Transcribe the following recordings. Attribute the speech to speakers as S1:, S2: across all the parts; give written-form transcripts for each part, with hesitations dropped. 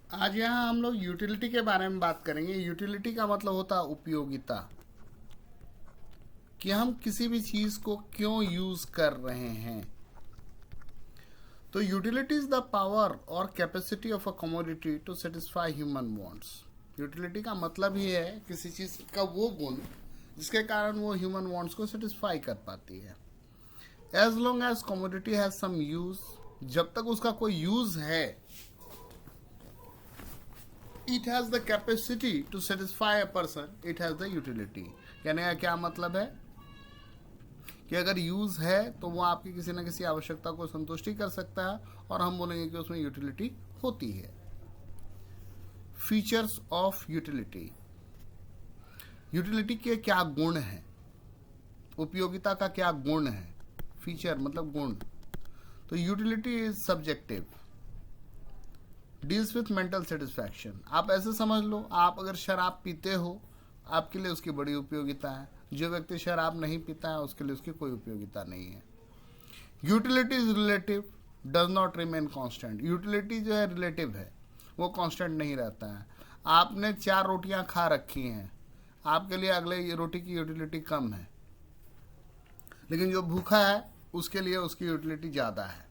S1: आज यहाँ हम लोग यूटिलिटी के बारे में बात करेंगे। यूटिलिटी का मतलब होता है उपयोगिता, कि हम किसी भी चीज को क्यों यूज कर रहे हैं। तो यूटिलिटी इज द पावर और capacity of a commodity to satisfy human wants. Utility का मतलब ही है किसी चीज का वो गुण जिसके कारण वो ह्यूमन वांट्स को सेटिस्फाई कर पाती है। As long as commodity has some use, जब तक उसका कोई यूज है, it has the capacity to satisfy a person, it has the utility। कहने का क्या मतलब है कि अगर यूज है तो वो आपकी किसी न किसी आवश्यकता को संतुष्टि कर सकता है, और हम बोलेंगे कि उसमें यूटिलिटी होती है। Features of utility. यूटिलिटी के क्या गुण हैं, उपयोगिता का क्या गुण है। फीचर मतलब गुण। तो utility is subjective, deals with mental satisfaction. आप ऐसे समझ लो, आप अगर शराब पीते हो आपके लिए उसकी बड़ी उपयोगिता है, जो व्यक्ति शराब नहीं पीता है उसके लिए उसकी कोई उपयोगिता नहीं है। Utility is relative, does not remain constant. Utility जो है रिलेटिव है, वो कांस्टेंट नहीं रहता है। आपने 4 रोटियां खा रखी हैं, आपके लिए अगले रोटी की यूटिलिटी कम है, लेकिन जो भूखा है उसके लिए उसकी यूटिलिटी ज़्यादा है।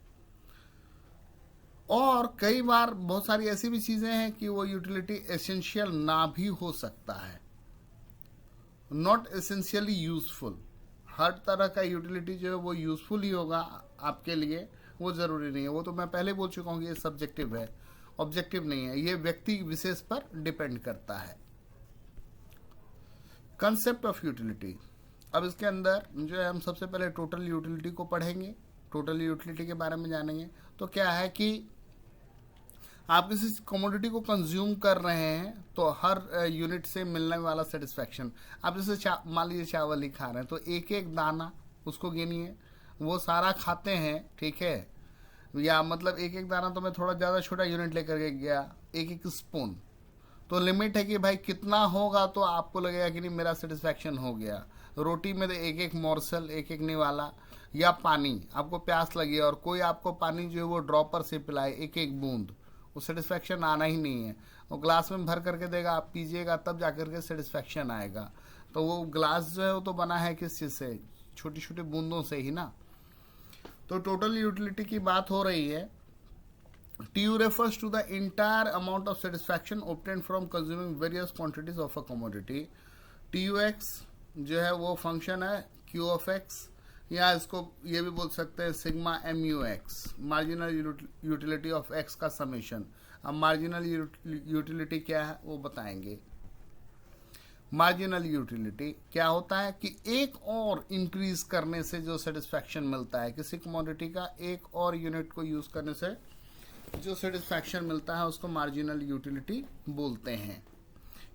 S1: और कई बार बहुत सारी ऐसी भी चीज़ें हैं कि वो यूटिलिटी एसेंशियल ना भी हो सकता है, नॉट एसेंशियली यूजफुल। हर तरह का यूटिलिटी जो है वो यूजफुल ही होगा आपके लिए, वो ज़रूरी नहीं है। वो तो मैं पहले बोल चुका हूँ कि ये सब्जेक्टिव है, ऑब्जेक्टिव नहीं है। ये व्यक्ति विशेष पर डिपेंड करता है। Concept of utility. अब इसके अंदर जो है हम सबसे पहले टोटल यूटिलिटी को पढ़ेंगे, टोटल यूटिलिटी के बारे में जानेंगे। तो क्या है कि आप किसी कमोडिटी को कंज्यूम कर रहे हैं तो हर यूनिट से मिलने वाला सेटिस्फैक्शन। आप जैसे मान लीजिए चावल ही खा रहे हैं तो एक एक दाना उसको गिनिए, वो सारा खाते हैं, ठीक है, या मतलब एक एक दाना तो मैं थोड़ा ज़्यादा छोटा यूनिट लेकर के गया, एक एक स्पून, तो लिमिट है कि भाई कितना होगा तो आपको लगेगा कि नहीं मेरा सेटिस्फैक्शन हो गया। रोटी में तो एक एक मोर्सल, एक एक निवाला, या पानी, आपको प्यास लगी और कोई आपको पानी जो है वो ड्रॉपर से पिलाए एक एक बूंद, वो सेटिस्फैक्शन आना ही नहीं है। वो ग्लास में भर करके देगा, आप पीजिएगा तब जाकर के सेटिस्फैक्शन आएगा। तो वो ग्लास जो है वो तो बना है किस चीज़ से, छोटी छोटी बूंदों से ही ना। तो टोटल यूटिलिटी की बात हो रही है। TU refers to the entire amount of satisfaction obtained from consuming various quantities of a commodity। TUX जो है वो फंक्शन है Q of X, या इसको ये भी बोल सकते हैं sigma MUX, marginal utility of X का समेशन। अब मार्जिनल यूटिलिटी क्या है वो बताएंगे। मार्जिनल यूटिलिटी क्या होता है कि एक और इंक्रीज करने से जो सेटिस्फैक्शन मिलता है किसी कमोडिटी का, एक और यूनिट को यूज करने से जो सेटिस्फैक्शन मिलता है उसको मार्जिनल यूटिलिटी बोलते हैं।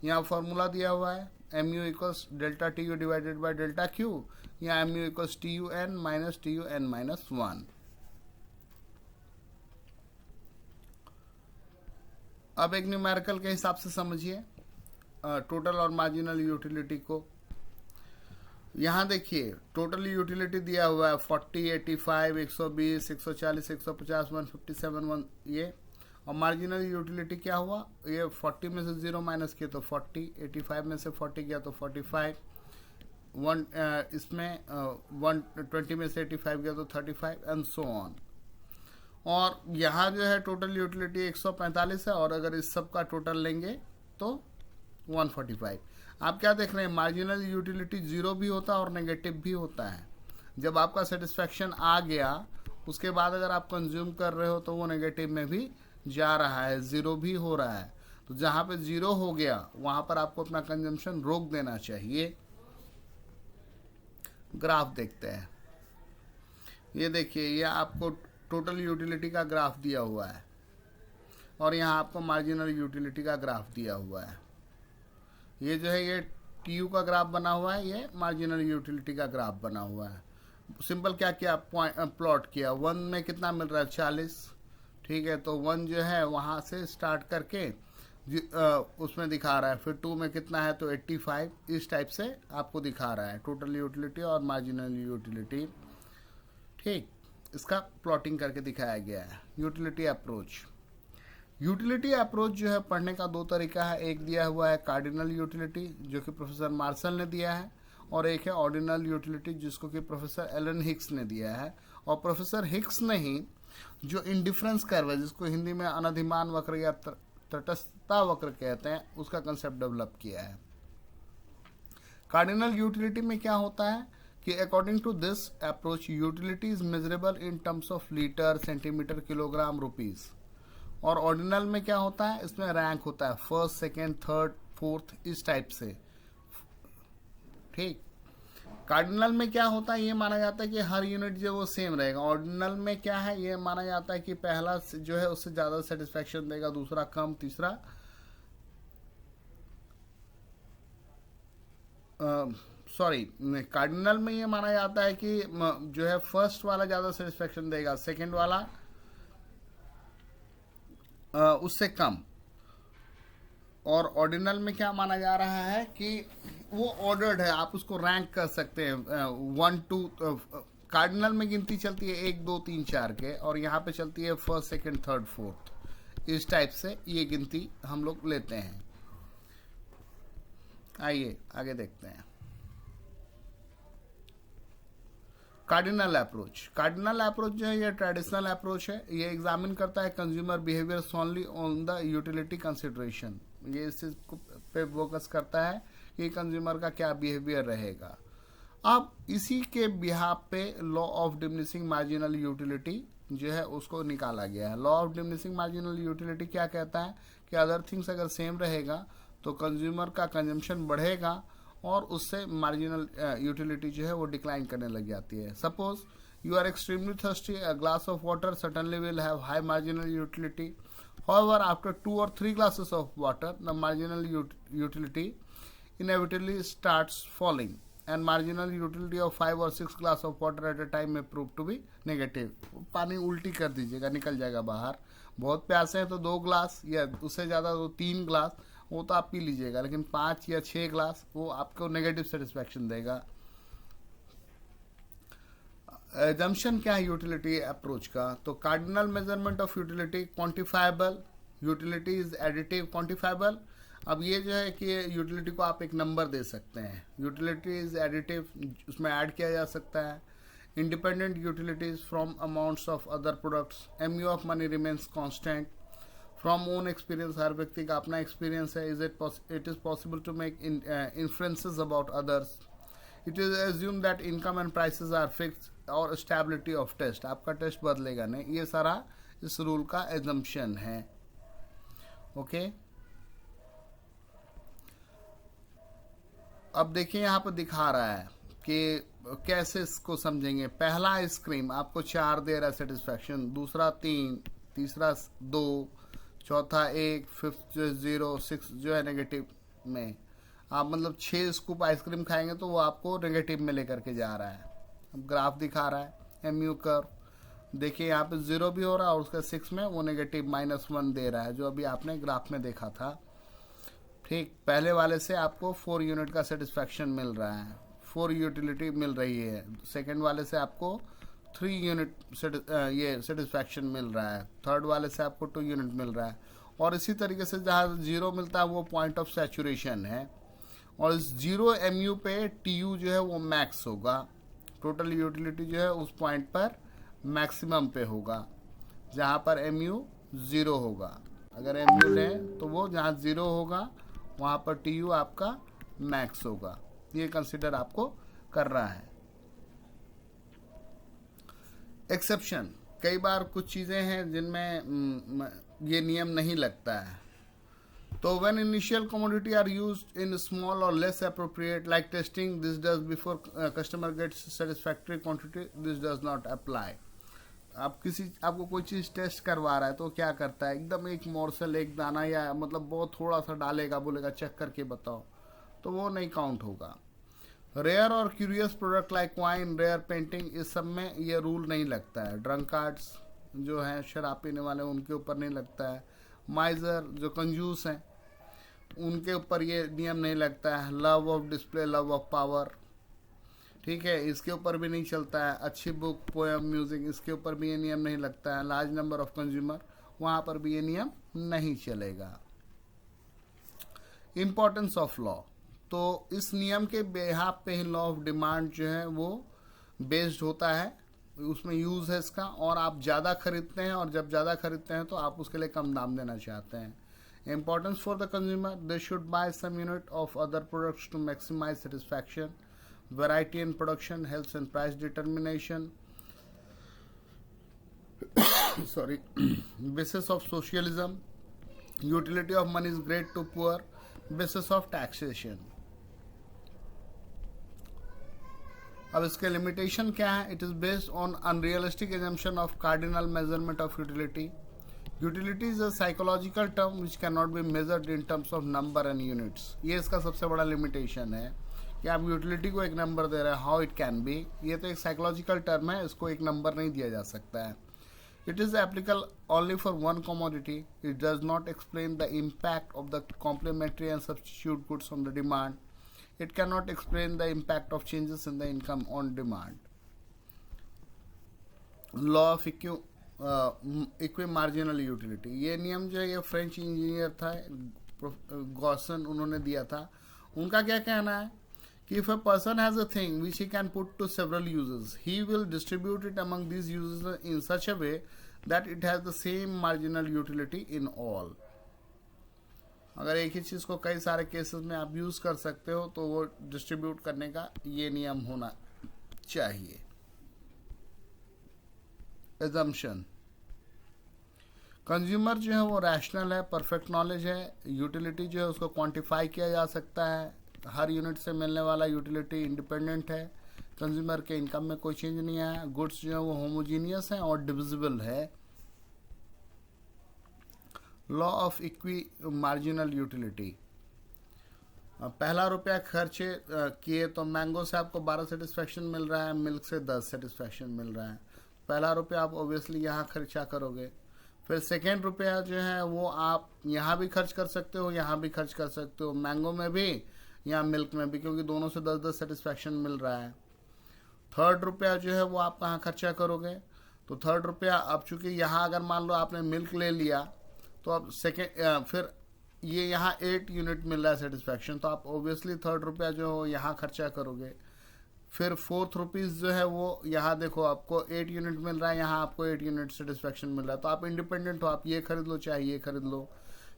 S1: यहाँ फॉर्मूला दिया हुआ है, MU equals delta TU divided by delta Q, या MU equals TUN minus TUN minus 1। अब एक न्यूमेरिकल के हिसाब से समझिए टोटल और मार्जिनल यूटिलिटी को। यहाँ देखिए टोटल यूटिलिटी दिया हुआ है 40, 85, 120, 140, 150, 157, 1 ये। और मार्जिनल यूटिलिटी क्या हुआ, ये 40 में से 0 माइनस किया तो 40, 85 में से 40 गया तो 45, इसमें 120 में से 85 गया तो 35 एंड सो ऑन। और यहाँ जो है टोटल यूटिलिटी 145 है, और अगर इस सब का टोटल लेंगे तो 145। आप क्या देख रहे हैं, मार्जिनल यूटिलिटी 0 भी होता है और नेगेटिव भी होता है। जब आपका सेटिस्फैक्शन आ गया उसके बाद अगर आप कंज्यूम कर रहे हो तो वो नेगेटिव में भी जा रहा है, 0 भी हो रहा है। तो जहाँ पे 0 हो गया वहाँ पर आपको अपना कंजम्पशन रोक देना चाहिए। ग्राफ देखते हैं। ये देखिए, ये आपको टोटल यूटिलिटी का ग्राफ दिया हुआ है और यहाँ आपको मार्जिनल यूटिलिटी का ग्राफ दिया हुआ है। ये जो है ये TU का ग्राफ बना हुआ है, ये मार्जिनल यूटिलिटी का ग्राफ बना हुआ है। सिंपल क्या किया, प्लॉट किया। 1 में कितना मिल रहा है 40, ठीक है, तो 1 जो है वहाँ से स्टार्ट करके उसमें दिखा रहा है, फिर 2 में कितना है तो 85, इस टाइप से आपको दिखा रहा है टोटल यूटिलिटी और मार्जिनल यूटिलिटी। ठीक, इसका प्लॉटिंग करके दिखाया गया है। Utility approach. यूटिलिटी अप्रोच जो है पढ़ने का दो तरीका है, एक दिया हुआ है कार्डिनल यूटिलिटी जो कि प्रोफेसर मार्शल ने दिया है, और एक है ऑर्डिनल यूटिलिटी जिसको कि प्रोफेसर एलन हिक्स ने दिया है। और प्रोफेसर हिक्स ने ही जो इंडिफरेंस कर्व है, जिसको हिंदी में अनधिमान वक्र या तटस्थता वक्र कहते हैं, उसका कंसेप्ट डेवलप किया है। कार्डिनल यूटिलिटी में क्या होता है कि according to this approach utility is measurable in terms of litre, centimetre, kilogram, rupees. और ऑर्डिनल में क्या होता है, इसमें रैंक होता है फर्स्ट, सेकेंड, थर्ड, फोर्थ, इस टाइप से। ठीक। कार्डिनल में क्या होता है, ये माना जाता है कि हर यूनिट जो वो सेम रहेगा। ऑर्डिनल में क्या है, ये माना जाता है कि पहला जो है उससे ज्यादा सेटिस्फेक्शन देगा, दूसरा कम, तीसरा सॉरी कार्डिनल में ये माना जाता है कि जो है फर्स्ट वाला ज्यादा सेटिस्फेक्शन देगा, सेकेंड वाला उससे कम। और ऑर्डिनल में क्या माना जा रहा है कि वो ऑर्डर्ड है, आप उसको रैंक कर सकते हैं 1 2। कार्डिनल में गिनती चलती है 1 2 3 4 के, और यहाँ पे चलती है फर्स्ट, सेकंड, थर्ड, फोर्थ, इस टाइप से ये गिनती हम लोग लेते हैं। आइए आगे देखते हैं। Cardinal approach. कार्डिनल अप्रोच जो है ये ट्रेडिशनल अप्रोच है। ये एग्जामिन करता है consumer behaviour solely on the utility consideration. ये इस चीज पे फोकस करता है कि कंज्यूमर का क्या बिहेवियर रहेगा। अब इसी के बिहाफ पे law of diminishing marginal utility जो है उसको निकाला गया है। Law of diminishing marginal utility क्या कहता है कि अदर थिंग्स अगर सेम रहेगा तो कंज्यूमर का कंजम्पशन बढ़ेगा और उससे मार्जिनल यूटिलिटी जो है वो डिक्लाइन करने लग जाती है। Suppose you are extremely thirsty, a glass of water certainly will have high marginal utility. However, after 2 or 3 glasses of water, the marginal utility inevitably starts falling, and marginal utility of 5 or 6 glass of water at a time may prove to be negative. पानी उल्टी कर दीजिएगा, निकल जाएगा बाहर। बहुत प्यासे हैं तो 2 ग्लास या उससे ज़्यादा तो 3 ग्लास वो तो आप पी लीजिएगा, लेकिन 5 या 6 ग्लास वो आपको नेगेटिव सेटिस्फेक्शन देगा। एजम्पशन क्या है यूटिलिटी अप्रोच का, तो cardinal measurement of utility quantifiable, utility is additive quantifiable. अब ये जो है कि यूटिलिटी को आप एक नंबर दे सकते हैं। यूटिलिटी इज एडिटिव, उसमें ऐड किया जा सकता है। Independent utilities from amounts of other products, MU of money remains constant. From own experience, हर व्यक्ति का अपना एक्सपीरियंस है। It is possible to make influences about others. It is assume that income and prices are fixed, और stability of taste, आपका taste बदलेगा नहीं। ये सारा इस रूल का एजम्पशन है। ओके, अब देखिए यहाँ पर दिखा रहा है कि कैसे इसको समझेंगे। पहला आइसक्रीम आपको 4 दे रहा है सेटिस्फेक्शन, दूसरा 3, तीसरा 2, चौथा 1, फिफ्थ जो 0, 6 जो है नेगेटिव में। आप मतलब 6 स्कूप आइसक्रीम खाएंगे तो वो आपको नेगेटिव में लेकर के जा रहा है। अब ग्राफ दिखा रहा है एमयू कर्व, देखिए यहाँ पे 0 भी हो रहा है और उसका 6 में वो नेगेटिव -1 दे रहा है, जो अभी आपने ग्राफ में देखा था। ठीक, पहले वाले से आपको 4 यूनिट का सेटिस्फेक्शन मिल रहा है, 4 यूटिलिटी मिल रही है। सेकेंड वाले से आपको 3 यूनिट ये सेटिस्फेक्शन मिल रहा है। थर्ड वाले से आपको 2 यूनिट मिल रहा है। और इसी तरीके से जहाँ 0 मिलता है वो पॉइंट ऑफ सैचुरेशन है, और इस 0 एमयू पे टीयू जो है वो मैक्स होगा। टोटल यूटिलिटी जो है उस पॉइंट पर मैक्सिमम पे होगा जहाँ पर एमयू 0 होगा। अगर एमयू लें तो वो जहाँ 0 होगा वहाँ पर टीयू आपका मैक्स होगा। ये कंसिडर आपको कर रहा है। एक्सेप्शन, कई बार कुछ चीज़ें हैं जिनमें ये नियम नहीं लगता है। तो when initial commodity are used in small or less appropriate, like testing, this does before customer gets satisfactory quantity, this does not apply. आपको कोई चीज़ टेस्ट करवा रहा है तो क्या करता है, एकदम एक मोर्सल, एक दाना या मतलब बहुत थोड़ा सा डालेगा, बोलेगा चेक करके बताओ, तो वो नहीं काउंट होगा। रेयर और curious product like wine, rare painting, इस सब में ये रूल नहीं लगता है। ड्रंकार्ड्स जो हैं, शराब पीने वाले, उनके ऊपर नहीं लगता है। माइजर जो कंजूस हैं उनके ऊपर ये नियम नहीं लगता है। Love of display, love of power, ठीक है, इसके ऊपर भी नहीं चलता है। अच्छी बुक, पोएम, म्यूजिक, इसके ऊपर भी ये नियम नहीं लगता है। लार्ज नंबर ऑफ कंज्यूमर, वहां पर भी ये नियम नहीं चलेगा। इम्पोर्टेंस ऑफ लॉ, तो इस नियम के बेहाफ पे ही लॉ ऑफ डिमांड जो है वो बेस्ड होता है, उसमें यूज है इसका। और आप ज़्यादा खरीदते हैं, और जब ज़्यादा खरीदते हैं तो आप उसके लिए कम दाम देना चाहते हैं। Importance for the consumer, they should buy some unit of other products to maximise satisfaction, variety in production helps in price determination, sorry, basis of socialism, utility of money is great to poor, basis of taxation। अब इसके limitation क्या है? It is based on unrealistic assumption of cardinal measurement of utility. Utility is a psychological term which can not be measured in terms of number and units. ये इसका सबसे बड़ा limitation है कि आप यूटिलिटी को एक नंबर दे रहे हैं, हाउ इट कैन बी। ये तो एक साइकोलॉजिकल टर्म है, इसको एक नंबर नहीं दिया जा सकता है। It is applicable only for one commodity. It does not explain the impact of the complementary and substitute goods on the demand. It cannot explain the impact of changes in the income on demand. Law of equimarginal utility, ये नियम जो है ये French engineer था Gaussian, उन्होंने दिया था। उनका क्या कहना है कि if a person has a thing which he can put to several uses, he will distribute it among these uses in such a way that it has the same marginal utility in all। अगर एक ही चीज को कई सारे cases में आप use कर सकते हो तो वो डिस्ट्रीब्यूट करने का ये नियम होना चाहिए। एजम्पशन, कंज्यूमर जो है वो रैशनल है, परफेक्ट नॉलेज है। यूटिलिटी जो है उसको क्वांटिफाई किया जा सकता है, हर यूनिट से मिलने वाला यूटिलिटी इंडिपेंडेंट है, कंज्यूमर के इनकम में कोई चेंज नहीं आया, गुड्स जो है वो होमोजीनियस है और डिविजिबल है। Law of equi marginal utility, पहला रुपया खर्च किए तो मैंगो से आपको 12 सेटिस्फैक्शन मिल रहा है, मिल्क से 10 सेटिस्फैक्शन मिल रहा है। पहला रुपया आप ऑब्वियसली यहाँ खर्चा करोगे, फिर सेकेंड रुपया जो है वो आप यहाँ भी खर्च कर सकते हो, यहाँ भी खर्च कर सकते हो, मैंगो में भी या मिल्क में भी, क्योंकि दोनों से 10-10 सेटिस्फैक्शन मिल रहा है। थर्ड रुपया जो है वो आप कहाँ खर्चा करोगे? तो थर्ड रुपया अब चूंकि यहाँ अगर मान लो आपने मिल्क ले लिया तो अब सेकेंड फिर ये यहाँ 8 यूनिट मिल रहा है सेटिस्फैक्शन, तो आप ऑब्वियसली थर्ड रुपया जो हो यहाँ खर्चा करोगे। फिर फोर्थ रुपीज़ जो है वो यहाँ देखो आपको 8 यूनिट मिल रहा है, यहाँ आपको 8 यूनिट सेटिस्फैक्शन मिल रहा है, तो आप इंडिपेंडेंट हो, आप ये खरीद लो चाहे ये खरीद लो।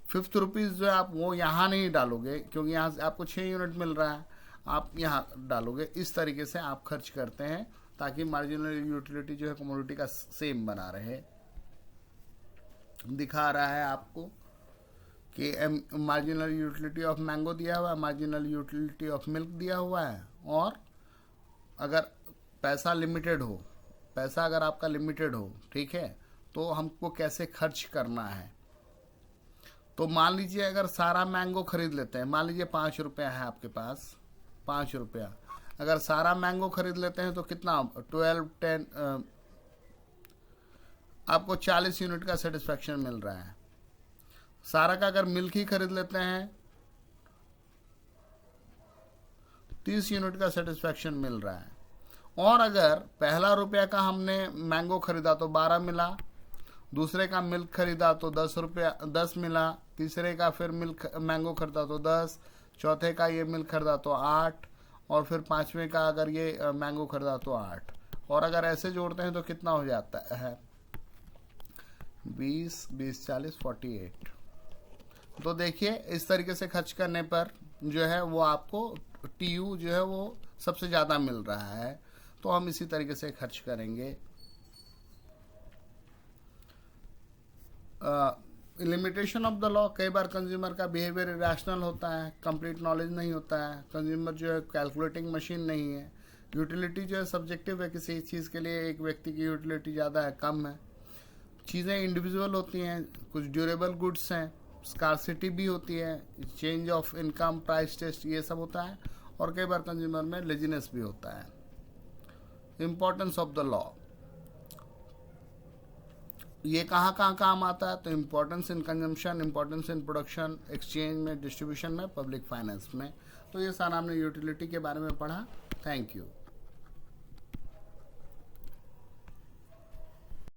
S1: फिफ्थ रुपीज़ जो है आप वो यहाँ नहीं डालोगे क्योंकि यहाँ से आपको 6 यूनिट मिल रहा है, आप यहाँ डालोगे। इस तरीके से आप खर्च करते हैं ताकि मार्जिनल यूटिलिटी जो है कमोडिटी का सेम बना रहे। दिखा रहा है आपको कि मार्जिनल यूटिलिटी ऑफ मैंगो दिया हुआ है, मार्जिनल यूटिलिटी ऑफ मिल्क दिया हुआ है, और अगर पैसा लिमिटेड हो, पैसा अगर आपका लिमिटेड हो, ठीक है, तो हमको कैसे खर्च करना है। तो मान लीजिए अगर सारा मैंगो खरीद लेते हैं, मान लीजिए 5 रुपया है आपके पास, 5 रुपया, अगर सारा मैंगो खरीद लेते हैं तो कितना 12, 10 आपको 40 यूनिट का सेटिस्फैक्शन मिल रहा है। सारा का अगर मिल्क ही खरीद लेते हैं 30 यूनिट का सेटिस्फैक्शन मिल रहा है। और अगर पहला रुपया का हमने मैंगो खरीदा तो 12 मिला, दूसरे का मिल्क खरीदा तो 10 मिला, तीसरे का फिर मिल्क मैंगो खरीदा तो 10, चौथे का ये मिल्क खरीदा तो 8, और फिर पांचवें का अगर ये मैंगो खरीदा तो 8, और अगर ऐसे जोड़ते हैं तो कितना हो जाता है 20, 20, 40, 48। तो देखिए इस तरीके से खर्च करने पर जो है वो आपको TU जो है वो सबसे ज़्यादा मिल रहा है, तो हम इसी तरीके से खर्च करेंगे। लिमिटेशन ऑफ द लॉ, कई बार कंज्यूमर का बिहेवियर इरेशनल होता है, कंप्लीट नॉलेज नहीं होता है, कंज्यूमर जो है कैलकुलेटिंग मशीन नहीं है, यूटिलिटी जो है सब्जेक्टिव है, किसी चीज़ के लिए एक व्यक्ति की यूटिलिटी ज़्यादा है कम है, चीज़ें इंडिविजुअल होती हैं, कुछ ड्यूरेबल गुड्स हैं, स्कार्सिटी भी होती है, change of income, price taste, ये सब होता है, और कई बार कंज्यूमर में लेजीनेस भी होता है। इम्पोर्टेंस ऑफ द लॉ, ये कहाँ कहाँ काम आता है? तो importance in consumption, importance in production, exchange में, डिस्ट्रीब्यूशन में, पब्लिक फाइनेंस में। तो ये सारा हमने यूटिलिटी के बारे में पढ़ा। Thank you.